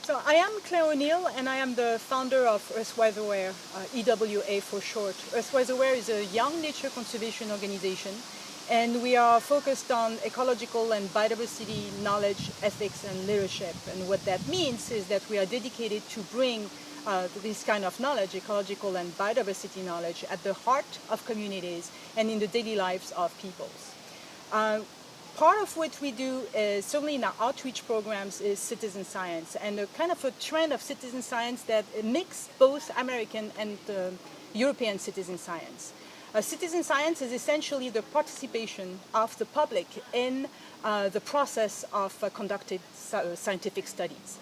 So I am Claire O'Neill, and I am the founder of Earthwise Aware, EWA for short. Earthwise Aware is a young nature conservation organization, and we are focused on ecological and biodiversity knowledge, ethics, and leadership. And what that means is that we are dedicated to bring this kind of knowledge, ecological and biodiversity knowledge, at the heart of communities and in the daily lives of peoples. Part of what we do is, certainly in our outreach programs, is citizen science, and a kind of a trend of citizen science that mix both American and European citizen science. Citizen science is essentially the participation of the public in the process of conducted scientific studies.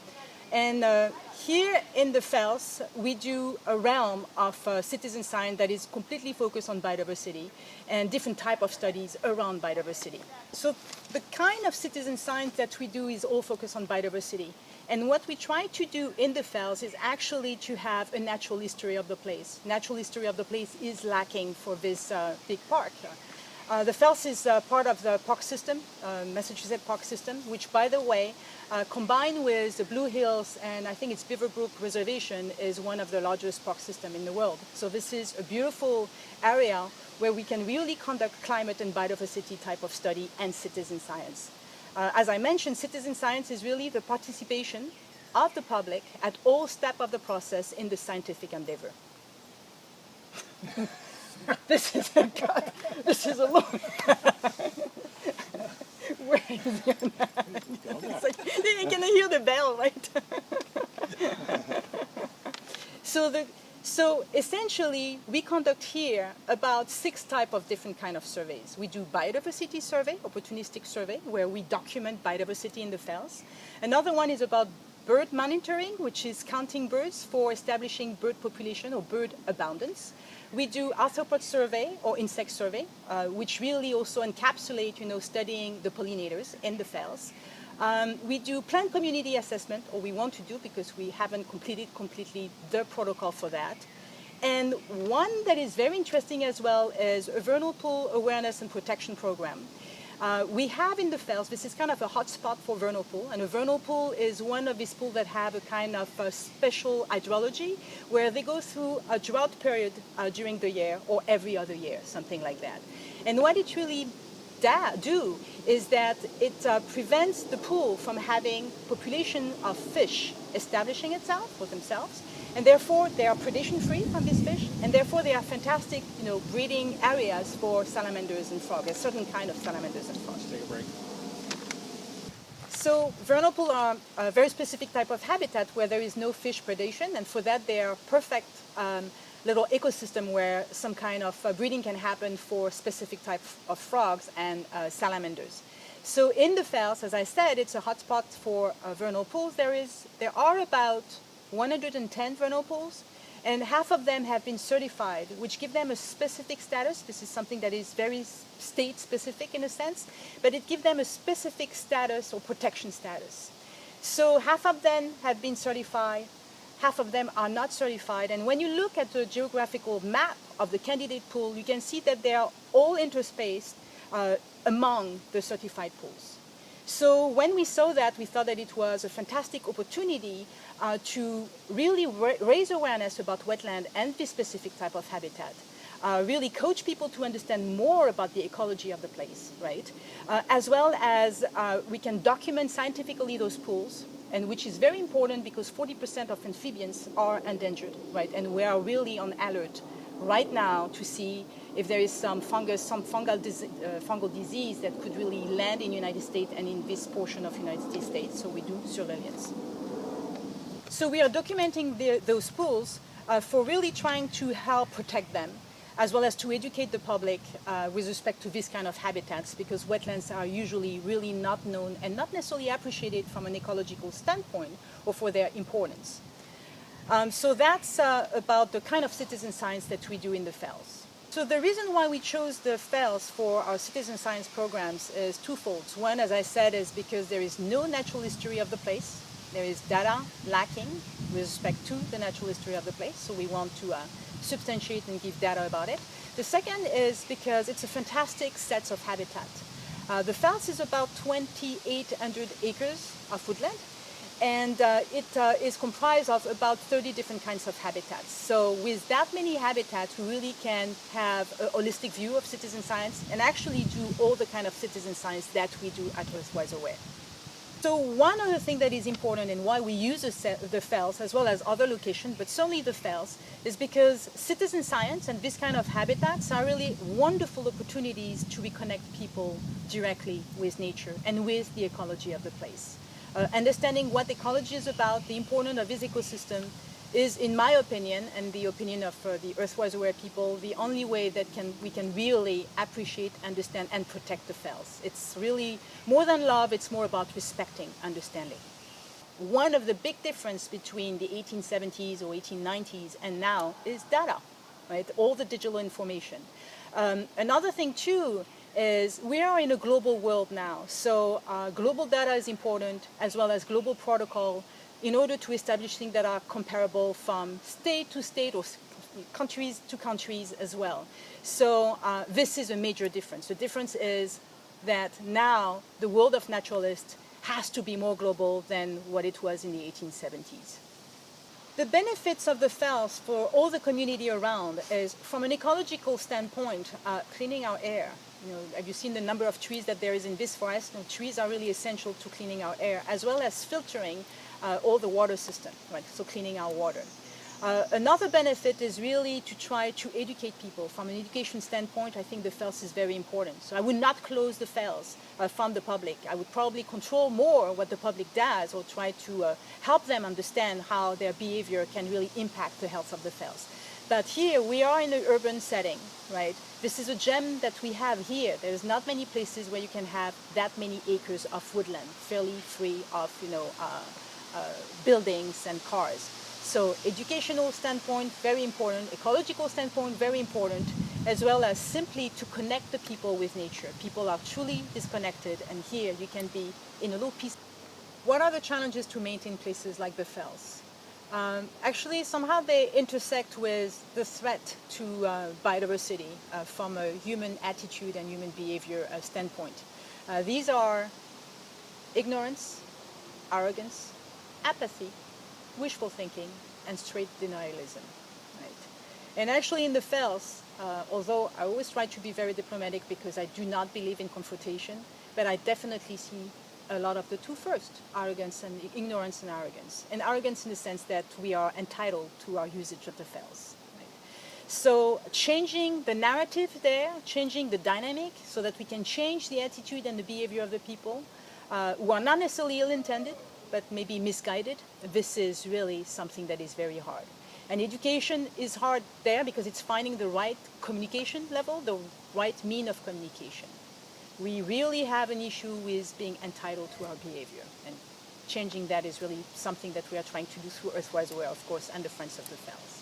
And here in the Fells, we do a realm of citizen science that is completely focused on biodiversity and different type of studies around biodiversity. So the kind of citizen science that we do is all focused on biodiversity. And what we try to do in the Fells is actually to have a natural history of the place. Natural history of the place is lacking for this big park. The Fells is part of the park system, Massachusetts Park System, which, by the way, combined with the Blue Hills and I think it's Beaverbrook Reservation, is one of the largest park systems in the world. So this is a beautiful area where we can really conduct climate and biodiversity type of study and citizen science. As I mentioned, citizen science is really the participation of the public at all steps of the process in the scientific endeavor. This is a long. Where is it? Like, can I hear the bell, right? So essentially, we conduct here about 6 types of different kind of surveys. We do biodiversity survey, opportunistic survey, where we document biodiversity in the Fells. Another one is about bird monitoring, which is counting birds for establishing bird population or bird abundance. We do arthropod survey or insect survey, which really also encapsulate, studying the pollinators in the Fells. We do plant community assessment, or we want to do because we haven't completed completely the protocol for that. And one that is very interesting as well is a vernal pool awareness and protection program. We have in the Fells, this is kind of a hot spot for vernal pool, and a vernal pool is one of these pools that have a kind of special hydrology where they go through a drought period during the year or every other year, something like that. And what it really do is that it prevents the pool from having population of fish establishing itself for themselves, and therefore they are predation free from these fish, and therefore they are fantastic, breeding areas for salamanders and frogs, a certain kind of salamanders and frogs. Let's take a break. So vernal pools are a very specific type of habitat where there is no fish predation, and for that they are perfect little ecosystem where some kind of breeding can happen for specific type of frogs and salamanders. So in the Fells, as I said, it's a hotspot for vernal pools. There are about 110 vernal pools, and half of them have been certified, which give them a specific status. This is something that is very state-specific in a sense, but it gives them a specific status or protection status. So half of them have been certified, half of them are not certified, and when you look at the geographical map of the candidate pool, you can see that they are all interspaced among the certified pools. So when we saw that, we thought that it was a fantastic opportunity to really raise awareness about wetland and this specific type of habitat. Really coach people to understand more about the ecology of the place, right? As well as we can document scientifically those pools, and which is very important because 40% of amphibians are endangered, right? And we are really on alert right now to see if there is some fungus, some fungal disease that could really land in the United States and in this portion of the United States, so we do surveillance. So we are documenting those pools for really trying to help protect them, as well as to educate the public with respect to this kind of habitats, because wetlands are usually really not known and not necessarily appreciated from an ecological standpoint or for their importance. So that's about the kind of citizen science that we do in the Fells. So the reason why we chose the Fells for our citizen science programs is twofold. One, as I said, is because there is no natural history of the place. There is data lacking with respect to the natural history of the place, so we want to substantiate and give data about it. The second is because it's a fantastic set of habitat. The Fells is about 2,800 acres of woodland, And it is comprised of about 30 different kinds of habitats. So with that many habitats, we really can have a holistic view of citizen science and actually do all the kind of citizen science that we do at Earthwise Aware. So one other thing that is important and why we use the fells as well as other locations, but certainly the fells, is because citizen science and this kind of habitats are really wonderful opportunities to reconnect people directly with nature and with the ecology of the place. Understanding what ecology is about, the importance of this ecosystem, is, in my opinion, and the opinion of the Earthwise Aware people, the only way that we can really appreciate, understand, and protect the fells. It's really more than love, it's more about respecting understanding. One of the big differences between the 1870s or 1890s and now is data, right? All the digital information. Another thing, too, is we are in a global world now. So global data is important, as well as global protocol, in order to establish things that are comparable from state to state or countries to countries as well. So this is a major difference. The difference is that now the world of naturalists has to be more global than what it was in the 1870s. The benefits of the fells for all the community around is, from an ecological standpoint, cleaning our air. Have you seen the number of trees that there is in this forest? Trees are really essential to cleaning our air, as well as filtering all the water system, right? So cleaning our water. Another benefit is really to try to educate people. From an education standpoint, I think the fells is very important. So I would not close the fells from the public. I would probably control more what the public does, or try to help them understand how their behavior can really impact the health of the fells. But here we are in an urban setting, right? This is a gem that we have here. There's not many places where you can have that many acres of woodland, fairly free of buildings and cars. So educational standpoint, very important. Ecological standpoint, very important, as well as simply to connect the people with nature. People are truly disconnected, and here you can be in a little piece. What are the challenges to maintain places like the fells? Actually, somehow they intersect with the threat to biodiversity from a human attitude and human behavior standpoint. These are ignorance, arrogance, apathy, wishful thinking, and straight denialism. Right? And actually in the fells, although I always try to be very diplomatic because I do not believe in confrontation, but I definitely see a lot of the two first, arrogance and ignorance and arrogance. And arrogance in the sense that we are entitled to our usage of the fells. Right? So changing the narrative there, changing the dynamic so that we can change the attitude and the behavior of the people who are not necessarily ill-intended, but maybe misguided, this is really something that is very hard. And education is hard there because it's finding the right communication level, the right mean of communication. We really have an issue with being entitled to our behavior, and changing that is really something that we are trying to do through Earthwise Aware, of course, and the Friends of the Fells.